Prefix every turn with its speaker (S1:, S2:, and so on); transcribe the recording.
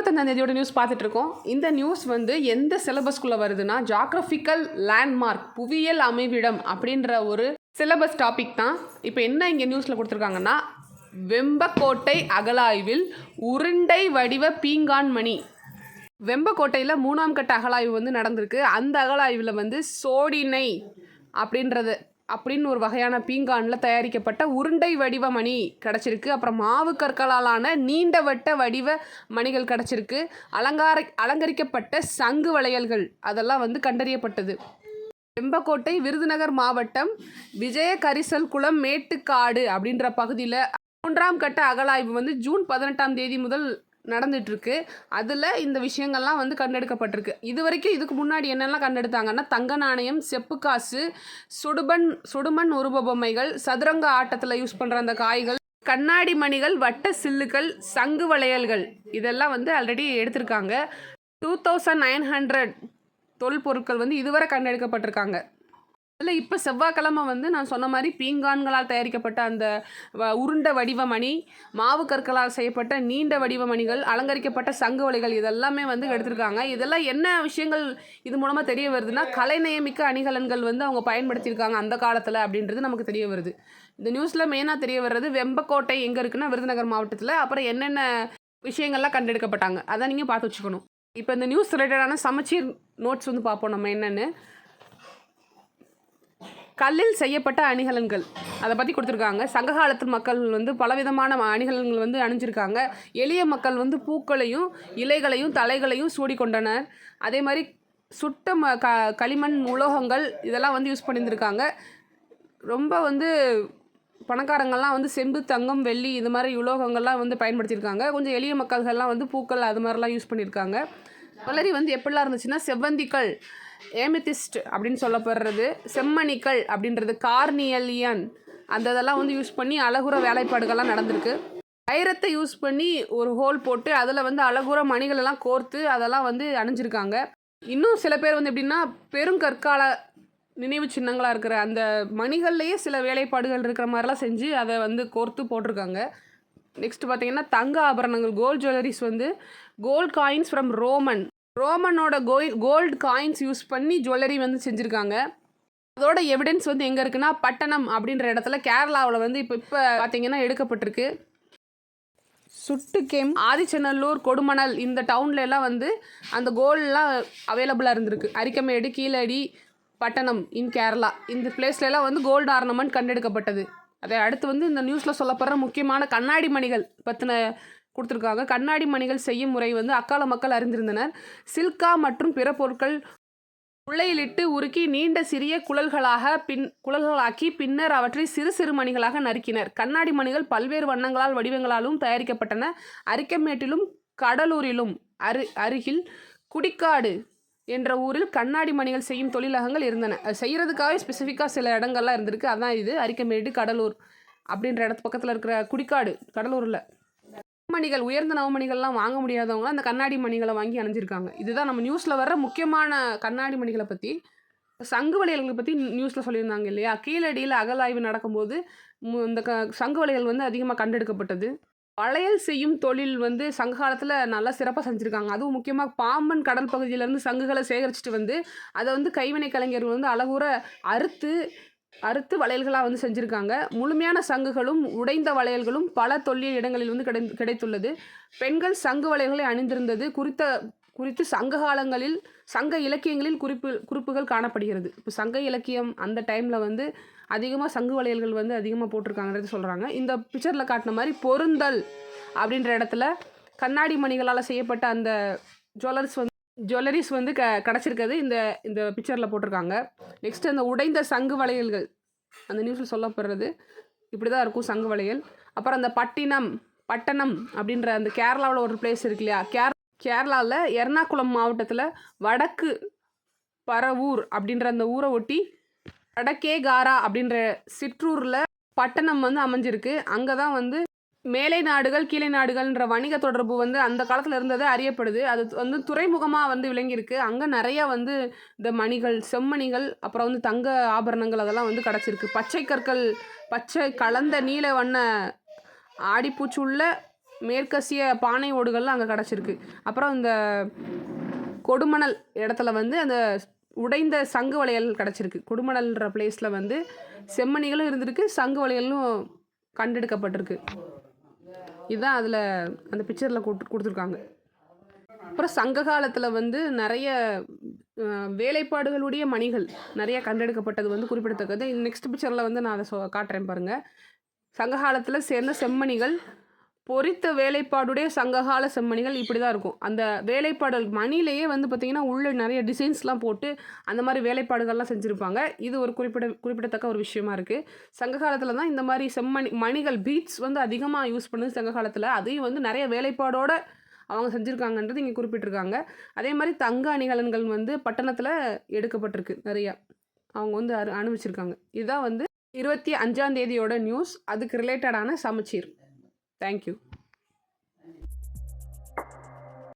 S1: 25 news பார்த்துட்டு இருக்கோம். இந்த நியூஸ் வந்து எந்த சிலபஸ்குள்ளே வருதுன்னா, ஜாகிரபிக்கல் லேண்ட்மார்க் புவியியல் அமைவிடம் அப்படின்ற ஒரு சிலபஸ் டாபிக் தான். இப்போ என்ன இங்கே நியூஸில் கொடுத்துருக்காங்கன்னா, வெம்பக்கோட்டை அகழாய்வில் உருண்டை வடிவ பீங்கான் மணி. வெம்பக்கோட்டையில் 3ஆம் கட்ட அகழாய்வு வந்து நடந்திருக்கு. அந்த அகழாய்வில் வந்து சோடினை அப்படின்னு ஒரு வகையான பீங்கானில் தயாரிக்கப்பட்ட உருண்டை வடிவ மணி கிடச்சிருக்கு. அப்புறம் மாவு கற்களாலான நீண்ட வட்ட வடிவ மணிகள் கிடச்சிருக்கு. அலங்கரிக்கப்பட்ட சங்கு வளையல்கள் அதெல்லாம் வந்து கண்டறியப்பட்டது. வெம்பக்கோட்டை விருதுநகர் மாவட்டம் விஜயகரிசல் குளம் மேட்டுக்காடு அப்படின்ற பகுதியில் 3ஆம் கட்ட அகழாய்வு வந்து ஜூன் 18ஆம் தேதி முதல் நடந்துட்டுருக்கு. அதில் இந்த விஷயங்கள்லாம் வந்து கண்டெடுக்கப்பட்டிருக்கு. இது வரைக்கும் இதுக்கு முன்னாடி என்னெல்லாம் கண்டெடுத்தாங்கன்னா, தங்க நாணயம், செப்பு காசு, சுடுமண் உருவ பொம்மைகள், சதுரங்க ஆட்டத்தில் யூஸ் பண்ணுற அந்த காய்கள், கண்ணாடி மணிகள், வட்ட சில்லுகள், சங்கு வளையல்கள் இதெல்லாம் வந்து ஆல்ரெடி எடுத்திருக்காங்க. 2900 தொல்பொருட்கள் வந்து இதுவரை கண்டெடுக்கப்பட்டிருக்காங்க. அதில் இப்போ செவ்வாய்க்கிழமை வந்து நான் சொன்ன மாதிரி பீங்கான்களால் தயாரிக்கப்பட்ட அந்த உருண்ட வடிவ மணி, மாவு கற்களால் செய்யப்பட்ட நீண்ட வடிவ மணிகள், அலங்கரிக்கப்பட்ட சங்கு வலைகள் இதெல்லாமே வந்து எடுத்திருக்காங்க. இதெல்லாம் என்ன விஷயங்கள் இது மூலமாக தெரிய வருதுன்னா, கலைநயமிக்க அணிகலன்கள் வந்து அவங்க பயன்படுத்தியிருக்காங்க அந்த காலத்தில் அப்படின்றது நமக்கு தெரிய வருது. இந்த நியூஸில் மெயினாக தெரிய வர்றது வெம்பக்கோட்டை எங்கே இருக்குன்னா விருதுநகர் மாவட்டத்தில். அப்புறம் என்னென்ன விஷயங்கள்லாம் கண்டெடுக்கப்பட்டாங்க அதை நீங்கள் பார்த்து வச்சுக்கணும். இப்போ இந்த நியூஸ் ரிலேட்டடான சமச்சீர் நோட்ஸ் வந்து பார்ப்போம் நம்ம என்னென்னு. கல்லில் செய்யப்பட்ட அணிகலன்கள் அதை பற்றி கொடுத்துருக்காங்க. சங்க காலத்து மக்கள் வந்து பலவிதமான அணிகலன்கள் வந்து அணிஞ்சிருக்காங்க. எளிய மக்கள் வந்து பூக்களையும் இலைகளையும் தலைகளையும் சூடிக்கொண்டனர். அதே மாதிரி சுட்ட களிமண் உலோகங்கள் இதெல்லாம் வந்து யூஸ் பண்ணியிருந்திருக்காங்க. ரொம்ப வந்து பணக்காரங்கள்லாம் வந்து செம்பு, தங்கம், வெள்ளி இது மாதிரி உலோகங்கள்லாம் வந்து பயன்படுத்தியிருக்காங்க. கொஞ்சம் எளிய மக்கள்கள்லாம் வந்து பூக்கள் அது மாதிரிலாம் யூஸ் பண்ணியிருக்காங்க. வளரி வந்து எப்படிலாம் இருந்துச்சுன்னா, செவ்வந்திகள், ஏமித்திஸ்ட் அப்படின்னு சொல்லப்படுறது, செம்மணிகள் அப்படின்றது, கார்னியலியன் அந்த இதெல்லாம் வந்து யூஸ் பண்ணி அழகுற வேலைப்பாடுகள்லாம் நடந்திருக்கு. வைரத்தை யூஸ் பண்ணி ஒரு ஹோல் போட்டு அதில் வந்து அழகுற மணிகளெல்லாம் கோர்த்து அதெல்லாம் வந்து அணிஞ்சிருக்காங்க. இன்னும் சில பேர் வந்து எப்படின்னா, பெருங்கற்கால நினைவு சின்னங்களாக இருக்கிற அந்த மணிகள்லேயே சில வேலைப்பாடுகள் இருக்கிற மாதிரிலாம் செஞ்சு அதை வந்து கோர்த்து போட்டிருக்காங்க. நெக்ஸ்ட் பார்த்தீங்கன்னா, தங்க ஆபரணங்கள், கோல்டு ஜுவல்லரிஸ் வந்து கோல்டு காயின்ஸ் ஃப்ரம் ரோமனோட கோல்டு காயின்ஸ் யூஸ் பண்ணி ஜுவல்லரி வந்து செஞ்சுருக்காங்க. அதோட எவிடன்ஸ் வந்து எங்கே இருக்குன்னா, பட்டணம் அப்படின்ற இடத்துல கேரளாவில் வந்து இப்போ பார்த்தீங்கன்னா எடுக்கப்பட்டிருக்கு. சுட்டுகேம், ஆதிச்சநல்லூர், கொடுமணல் இந்த டவுன்ல எல்லாம் வந்து அந்த கோல்டெலாம் அவைலபிளாக இருந்திருக்கு. அரிக்கமேடு, கீழடி, பட்டணம் இன் கேரளா இந்த பிளேஸ்லாம் வந்து கோல்டு ஆர்னமெண்ட் கண்டெடுக்கப்பட்டது. அதை அடுத்து வந்து இந்த நியூஸில் சொல்லப்படுற முக்கியமான கண்ணாடி மணிகள் பற்றின கொடுத்துருக்காங்க. கண்ணாடி மணிகள் செய்யும் முறை வந்து அக்கால மக்கள் அறிந்திருந்தனர். சில்கா மற்றும் பிற பொருட்கள் உலையிலிட்டு உருக்கி நீண்ட சிறிய குழல்களாக்கி பின்னர் அவற்றை சிறு சிறு மணிகளாக நறுக்கினர். கண்ணாடி மணிகள் பல்வேறு வண்ணங்களால் வடிவங்களாலும் தயாரிக்கப்பட்டன. அரிக்கமேட்டிலும் கடலூரிலும் அருகில் குடிக்காடு என்ற ஊரில் கண்ணாடி மணிகள் செய்யும் தொழிலகங்கள் இருந்தன. அது செய்கிறதுக்காகவே ஸ்பெசிஃபிக்காக சில இடங்கள்லாம் இருந்திருக்கு. அதான் இது அரிக்கமேடு, கடலூர் அப்படின்ற இடத்து பக்கத்தில் இருக்கிற குடிக்காடு கடலூரில். மணிகள், உயர்ந்த நவமணிகள்லாம் வாங்க முடியாதவங்க அந்த கண்ணாடி மணிகளை வாங்கி அணிஞ்சிருக்காங்க. இதுதான் நம்ம நியூஸில் வர்ற முக்கியமான கண்ணாடி மணிகளை பற்றி. சங்கு வளையல்களை பற்றி நியூஸில் சொல்லியிருந்தாங்க இல்லையா. கீழடியில் அகழாய்வு நடக்கும்போது இந்த சங்கு வளையல் வந்து அதிகமாக கண்டெடுக்கப்பட்டது. வளையல் செய்யும் தொழில் வந்து சங்க காலத்தில் நல்லா சிறப்பாக செஞ்சுருக்காங்க. அதுவும் முக்கியமாக பாம்பன் கடல் பகுதியிலேருந்து சங்குகளை சேகரிச்சுட்டு வந்து அதை வந்து கைவினை கலைஞர்கள் வந்து அழகுற அறுத்து வளையல்களாக வந்து செஞ்சுருக்காங்க. முழுமையான சங்குகளும் உடைந்த வளையல்களும் பல தொல்லியல் இடங்களில் வந்து கிடைத்துள்ளது. பெண்கள் சங்கு வளையல்களை அணிந்திருந்தது குறித்து சங்க இலக்கியங்களில் குறிப்புகள் காணப்படுகிறது. இப்போ சங்க இலக்கியம் அந்த டைமில் வந்து அதிகமாக சங்கு வளையல்கள் வந்து அதிகமாக போட்டிருக்காங்கிறது சொல்கிறாங்க. இந்த பிக்சரில் காட்டின மாதிரி பொருந்தல் அப்படின்ற இடத்துல கண்ணாடி மணிகளால் செய்யப்பட்ட அந்த ஜுவல்லரிஸ் வந்து கிடச்சிருக்கிறது இந்த பிக்சரில் போட்டிருக்காங்க. நெக்ஸ்ட் அந்த உடைந்த சங்கு வளையல்கள் அந்த நியூஸில் சொல்லப்படுறது இப்படி தான் இருக்கும் சங்கு வளையல். அப்புறம் அந்த பட்டணம் அப்படின்ற அந்த கேரளாவில் ஒரு பிளேஸ் இருக்கு இல்லையா. கேரளாவில் எர்ணாகுளம் மாவட்டத்தில் வடக்கு பரவூர் அப்படின்ற அந்த ஊரை ஒட்டி வடக்கேகாரா அப்படின்ற சிற்றூரில் பட்டணம் வந்து அமைஞ்சிருக்கு. அங்கே தான் வந்து மேலை நாடுகள் கீழே நாடுகள்ன்ற வணிக தொடர்பு வந்து அந்த காலத்தில் இருந்தது அறியப்படுது. அது வந்து துறைமுகமாக வந்து விளங்கியிருக்கு. அங்கே நிறையா வந்து இந்த மணிகள், செம்மணிகள், அப்புறம் வந்து தங்க ஆபரணங்கள் அதெல்லாம் வந்து கிடச்சிருக்கு. பச்சை கற்கள், பச்சை கலந்த நீல வண்ண ஆடிப்பூச்சி உள்ள மேற்கசிய பானை ஓடுகள்லாம் அங்கே கிடச்சிருக்கு. அப்புறம் இந்த கொடுமணல் இடத்துல வந்து அந்த உடைந்த சங்கு வளையல் கிடச்சிருக்கு. கொடுமணல்ன்ற பிளேஸில் வந்து செம்மணிகளும் இருந்திருக்கு, சங்கு வளையலும் கண்டெடுக்கப்பட்டிருக்கு. இதுதான் அதில் அந்த பிக்சரில் கொடுத்துருக்காங்க. அப்புறம் சங்க காலத்தில் வந்து நிறைய வேலைப்பாடுகளுடைய மணிகள் நிறைய கண்டெடுக்கப்பட்டது வந்து குறிப்பிடத்தக்கது. நெக்ஸ்ட் பிக்சரில் வந்து நான் அதை காட்டுறேன் பாருங்கள். சங்க காலத்தில் சேர்ந்த செம்மணிகள், பொறித்த வேலைப்பாடுடைய சங்ககால செம்மணிகள் இப்படி தான் இருக்கும். அந்த வேலைப்பாடுகள் மணிலேயே வந்து பார்த்திங்கன்னா உள்ளே நிறைய டிசைன்ஸ்லாம் போட்டு அந்த மாதிரி வேலைப்பாடுகள்லாம் செஞ்சுருப்பாங்க. இது ஒரு குறிப்பிடத்தக்க ஒரு விஷயமா இருக்குது. சங்க காலத்தில் தான் இந்த மாதிரி மணிகள் பீட்ஸ் வந்து அதிகமாக யூஸ் பண்ணுது சங்க காலத்தில். அதையும் வந்து நிறைய வேலைப்பாடோடு அவங்க செஞ்சுருக்காங்கன்றது இங்கே குறிப்பிட்டிருக்காங்க. அதே மாதிரி தங்க அணிகலன்கள் வந்து பட்டணத்தில் எடுக்கப்பட்டிருக்கு நிறையா. அவங்க வந்து அனுபவிச்சிருக்காங்க. இதுதான் வந்து 25ஆம் தேதியோட நியூஸ். அதுக்கு ரிலேட்டடான சமச்சீர். தேங்க்யூ.